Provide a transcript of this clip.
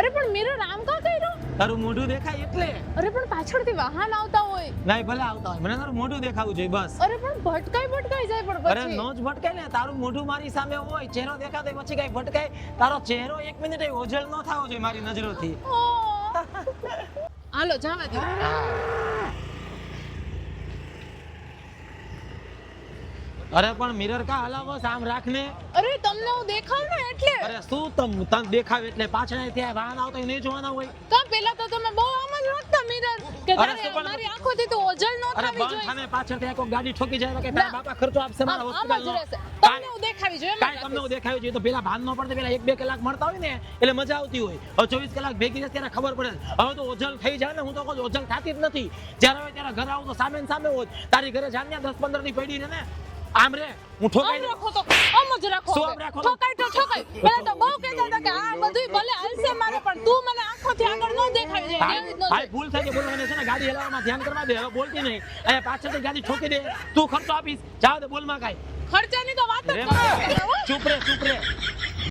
અરે પણ મિરર આમ કા કર્યો? તારું મોઢું દેખાય એટલે. અરે પણ પાછળથી વાહન આવતા હોય. નહીં ભલે આવતા હોય, મને તારું મોઢું દેખાવું જોઈએ બસ. અરે પણ ભટકાઈ જાય પણ અરે પછી. નો જ ભટકાય ને, તારું મોઢું મારી સામે હોય, ચહેરો દેખાતો હોય, પછી કઈ ભટકાય? તારો ચહેરો 1 મિનિટ ઓઝલ ન થાવો જોઈએ મારી નજરોથી. હાલો જાવા દે. અરે પણ મિરર કા હલાવો આમ રાખને. અરે તમને હું દેખાવ ને એટલે. અરે શું તને દેખાવ એટલે પાછળ ત્યાં વાહન આવતો હોય નહીં જોવાના હોય? કા પેલા તો તમે બહુ આમ જ રાખતા મિરર કે અરે તારે શું પણ- મારી આંખોથી તો ઓજલ ન અરે થવી બંધ જોઈએ. થાને, પાછળ ત્યાં કોઈ ગાડી ઠોકી જાય કે તારા બાપા ખર્ચો આપશે મારા આમ જ હોસ્પિટલનો. રહેશે. તમને હું દેખાવી જોઈએ એમ જ કાંઈ તમને હું દેખાયું જોઈએ તો પેલા ભાન ન પડે, પેલા 1-2 કલાક મળતા હોય ને એટલે મજા આવતી હોય. હવે 24 કલાક ભેગી થાય ત્યારે ખબર પડે. હવે તો ઓજલ થઈ જાય ને, હું તો કહું ઓજલ થાતી જ નથી. જ્યારે હોય ત્યારે ઘરે આવું તો સામે ને સામે હોય. તારી ઘરે જાન ત્યાં 10-15 ની પડી રહે ને, આમ રે હું આમ ઠોકાઈ દઉં. રાખો તો આમ જ રાખો. શું હવે. આમ રાખો તો? ઠોકાય તો ઠોકાય. પેલા તો બહુ કહેતા હતા કે આ બધુંય ભલે હાલશે મારે પણ તું મને આંખોથી આગળ ન દેખાવી જોઈએ. એવી જ ન ભાઈ ભૂલ થઈ ગઈ, બોલવાની છે ને, ગાડી હલાવવામાં ધ્યાન કરવા દે. હવે બોલતી નહીં, અહીંયા પાછળથી ગાડી ઠોકી દે, તું ખર્ચો આપીશ, જાવ દે, બોલમાં કાંઈ. ખર્ચાની તો વાત જ રે ન કરો. ચૂપ રે.